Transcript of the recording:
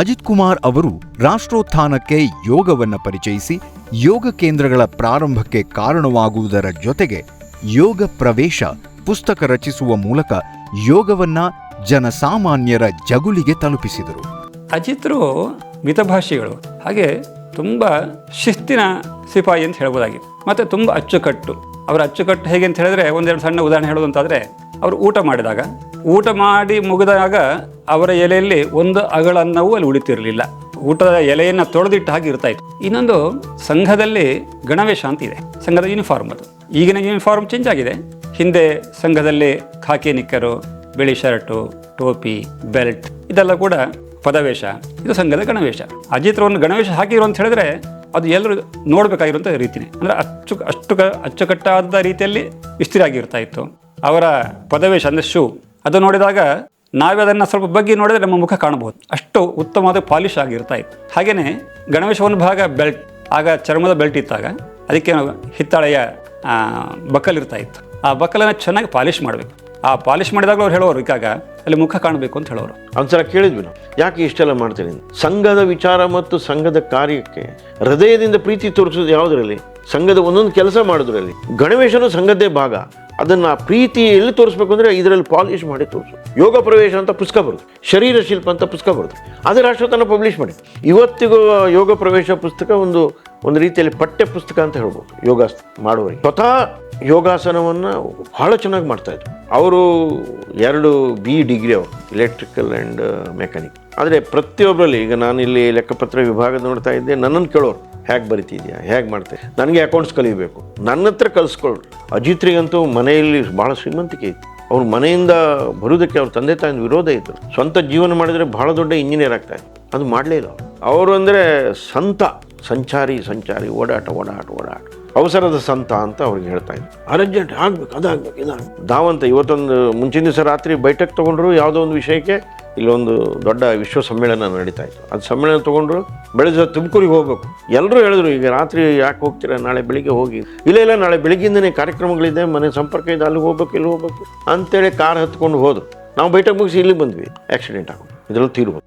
ಅಜಿತ್ ಕುಮಾರ್ ಅವರು ರಾಷ್ಟ್ರೋತ್ಥಾನಕ್ಕೆ ಯೋಗವನ್ನು ಪರಿಚಯಿಸಿ ಯೋಗ ಕೇಂದ್ರಗಳ ಪ್ರಾರಂಭಕ್ಕೆ ಕಾರಣವಾಗುವುದರ ಜೊತೆಗೆ ಯೋಗ ಪ್ರವೇಶ ಪುಸ್ತಕ ರಚಿಸುವ ಮೂಲಕ ಯೋಗವನ್ನ ಜನಸಾಮಾನ್ಯರ ಜಗುಲಿಗೆ ತಲುಪಿಸಿದರು. ಅಜಿತ್ರು ಮಿತಭಾಷಿಗಳು, ಹಾಗೆ ತುಂಬ ಶಿಸ್ತಿನ ಸಿಪಾಯಿ ಅಂತ ಹೇಳ್ಬೋದಾಗಿತ್ತು. ಮತ್ತು ತುಂಬ ಅಚ್ಚುಕಟ್ಟು. ಅವರ ಅಚ್ಚುಕಟ್ಟು ಹೇಗೆ ಅಂತ ಹೇಳಿದ್ರೆ, ಒಂದೆರಡು ಸಣ್ಣ ಉದಾಹರಣೆ ಹೇಳೋದು ಅಂತಾದರೆ, ಅವರು ಊಟ ಮಾಡಿ ಮುಗಿದಾಗ ಅವರ ಎಲೆಯಲ್ಲಿ ಒಂದು ಅಗಳನ್ನವೂ ಅಲ್ಲಿ ಉಳಿತಿರಲಿಲ್ಲ. ಊಟದ ಎಲೆಯನ್ನು ತೊಳೆದಿಟ್ಟ ಹಾಗೆ ಇರ್ತಾ ಇತ್ತು. ಇನ್ನೊಂದು, ಸಂಘದಲ್ಲಿ ಗಣವೇಶ ಅಂತ ಇದೆ, ಸಂಘದ ಯೂನಿಫಾರ್ಮ್. ಅದು ಈಗಿನ ಯೂನಿಫಾರ್ಮ್ ಚೇಂಜ್ ಆಗಿದೆ. ಹಿಂದೆ ಸಂಘದಲ್ಲಿ ಖಾಕಿ ನಿಕ್ಕರು, ಬಿಳಿ ಶರ್ಟು, ಟೋಪಿ, ಬೆಲ್ಟ್ ಇದೆಲ್ಲ ಕೂಡ ಪದವೇಶ. ಇದು ಸಂಘದ ಗಣವೇಶ. ಅಜಿತ್ರವನ್ನು ಗಣವೇಶ ಹಾಕಿರು ಅಂತ ಹೇಳಿದ್ರೆ ಅದು ಎಲ್ಲರೂ ನೋಡಬೇಕಾಗಿರುವಂಥ ರೀತಿಯೇ, ಅಂದರೆ ಅಚ್ಚುಕಟ್ಟಾದ ರೀತಿಯಲ್ಲಿ ಇಸ್ತ್ರಿ ಆಗಿರ್ತಾ ಇತ್ತು. ಅವರ ಪದವೇಶ ಅಂದರೆ ಶೂ, ಅದು ನೋಡಿದಾಗ ನಾವೇ ಅದನ್ನು ಸ್ವಲ್ಪ ಬಗ್ಗೆ ನೋಡಿದ್ರೆ ನಮ್ಮ ಮುಖ ಕಾಣಬಹುದು, ಅಷ್ಟು ಉತ್ತಮವಾದ ಪಾಲಿಶ್ ಆಗಿರ್ತಾ ಇತ್ತು. ಹಾಗೆಯೇ ಗಣವೇಶ ಒಂದು ಭಾಗ ಬೆಲ್ಟ್, ಆಗ ಚರ್ಮದ ಬೆಲ್ಟ್ ಇತ್ತಾಗ ಅದಕ್ಕೆ ಹಿತ್ತಾಳೆಯ ಬಕ್ಕಲಿರ್ತಾ ಇತ್ತು. ಆ ಬಕ್ಕಲನ್ನು ಚೆನ್ನಾಗಿ ಪಾಲಿಶ್ ಮಾಡಬೇಕು. ಆ ಪಾಲಿಶ್ ಮಾಡಿದಾಗಲೂ ಅವ್ರು ಹೇಳೋರು, ಈಗಾಗ ಅಲ್ಲಿ ಮುಖ ಕಾಣಬೇಕು ಅಂತ ಹೇಳೋರು. ಒಂದ್ಸಲ ಕೇಳಿದ್ವಿ ನಾವು, ಯಾಕೆ ಇಷ್ಟೆಲ್ಲ ಮಾಡ್ತೀನಿ? ಸಂಘದ ವಿಚಾರ ಮತ್ತು ಸಂಘದ ಕಾರ್ಯಕ್ಕೆ ಹೃದಯದಿಂದ ಪ್ರೀತಿ ತೋರಿಸೋದು ಯಾವುದರಲ್ಲಿ? ಸಂಘದ ಒಂದೊಂದು ಕೆಲಸ ಮಾಡೋದ್ರಲ್ಲಿ. ಗಣವೇಶನು ಸಂಘದ್ದೇ ಭಾಗ. ಅದನ್ನು ಪ್ರೀತಿ ಎಲ್ಲಿ ತೋರಿಸ್ಬೇಕು ಅಂದರೆ ಇದರಲ್ಲಿ ಪಾಲಿಶ್ ಮಾಡಿ ತೋರಿಸು. ಯೋಗ ಪ್ರವೇಶ ಅಂತ ಪುಸ್ತಕ ಬರುತ್ತೆ, ಶರೀರ ಶಿಲ್ಪ ಅಂತ ಪುಸ್ತಕ ಬರುತ್ತೆ, ಅದೇ ರಾಷ್ಟ್ರತನ ಪಬ್ಲಿಷ್ ಮಾಡಿ. ಇವತ್ತಿಗೂ ಯೋಗ ಪ್ರವೇಶ ಪುಸ್ತಕ ಒಂದು ರೀತಿಯಲ್ಲಿ ಪಠ್ಯ ಪುಸ್ತಕ ಅಂತ ಹೇಳ್ಬೋದು. ಯೋಗ ಮಾಡುವವರಿಗೆ ಸ್ವತಃ ಯೋಗಾಸನವನ್ನು ಬಹಳ ಚೆನ್ನಾಗಿ ಮಾಡ್ತಾಯಿದ್ರು. ಅವರು 2 BE ಡಿಗ್ರಿ, ಅವರು ಎಲೆಕ್ಟ್ರಿಕಲ್ ಆ್ಯಂಡ್ ಮೆಕ್ಯಾನಿಕ್. ಆದರೆ ಪ್ರತಿಯೊಬ್ಬರಲ್ಲಿ, ಈಗ ನಾನಿಲ್ಲಿ ಲೆಕ್ಕಪತ್ರ ವಿಭಾಗ ನೋಡ್ತಾ ಇದ್ದೆ, ನನ್ನನ್ನು ಕೇಳೋರು, ಹೇಗೆ ಬರಿತಿದ್ಯಾ, ಹೇಗೆ ಮಾಡ್ತಾರೆ, ನನಗೆ ಅಕೌಂಟ್ಸ್ ಕಲಿಬೇಕು, ನನ್ನ ಹತ್ರ ಕಲಿಸ್ಕೊಳ್ಳ್ರಿ. ಅಜಿತ್ರಿಗಂತೂ ಮನೆಯಲ್ಲಿ ಭಾಳ ಶ್ರೀಮಂತಿಕೆ ಇತ್ತು. ಅವ್ರ ಮನೆಯಿಂದ ಬರೋದಕ್ಕೆ ಅವ್ರ ತಂದೆ ತಾಯಿನ ವಿರೋಧ ಇತ್ತು. ಸ್ವಂತ ಜೀವನ ಮಾಡಿದರೆ ಭಾಳ ದೊಡ್ಡ ಇಂಜಿನಿಯರ್ ಆಗ್ತಾಯಿದ್ರು, ಅದು ಮಾಡಲೇ ಇಲ್ಲ ಅವರು. ಅಂದರೆ ಸಂಚಾರಿ ಓಡಾಟ. ಅವಸರದ ಸಂತ ಅಂತ ಅವ್ರಿಗೆ ಹೇಳ್ತಾ ಇದ್ರು. ಅರ್ಜೆಂಟ್ ಆಗ್ಬೇಕು, ಅದಾಗಬೇಕು, ಇದಾಗಬೇಕು, ಧಾವಂತ. ಇವತ್ತೊಂದು ಮುಂಚಿನ ದಿವಸ ರಾತ್ರಿ ಬೈಠಕ್ ತೊಗೊಂಡ್ರು ಯಾವುದೋ ಒಂದು ವಿಷಯಕ್ಕೆ. ಇಲ್ಲೊಂದು ದೊಡ್ಡ ವಿಶ್ವ ಸಮ್ಮೇಳನ ನಡೀತಾ ಇತ್ತು. ಅದು ಸಮ್ಮೇಳನ ತೊಗೊಂಡ್ರು, ಬೆಳಗ್ಗೆ ತುಮಕೂರಿಗೆ ಹೋಗ್ಬೇಕು. ಎಲ್ಲರೂ ಹೇಳಿದ್ರು, ಈಗ ರಾತ್ರಿ ಯಾಕೆ ಹೋಗ್ತೀರಾ, ನಾಳೆ ಬೆಳಿಗ್ಗೆ ಹೋಗಿ. ಇಲ್ಲ ನಾಳೆ ಬೆಳಿಗ್ಗೆಯಿಂದನೇ ಕಾರ್ಯಕ್ರಮಗಳಿದೆ, ಮನೆ ಸಂಪರ್ಕ ಇದೆ, ಅಲ್ಲಿಗೆ ಹೋಗ್ಬೇಕು, ಇಲ್ಲಿ ಹೋಗ್ಬೇಕು ಅಂತೇಳಿ ಕಾರ್ ಹತ್ಕೊಂಡು ಹೋದ್ರು. ನಾವು ಬೈಠಕ್ ಮುಗಿಸಿ ಇಲ್ಲಿಗೆ ಬಂದ್ವಿ, ಆಕ್ಸಿಡೆಂಟ್ ಆಗೋದು, ಇದರಲ್ಲಿ ತೀರ್ಬೋದು.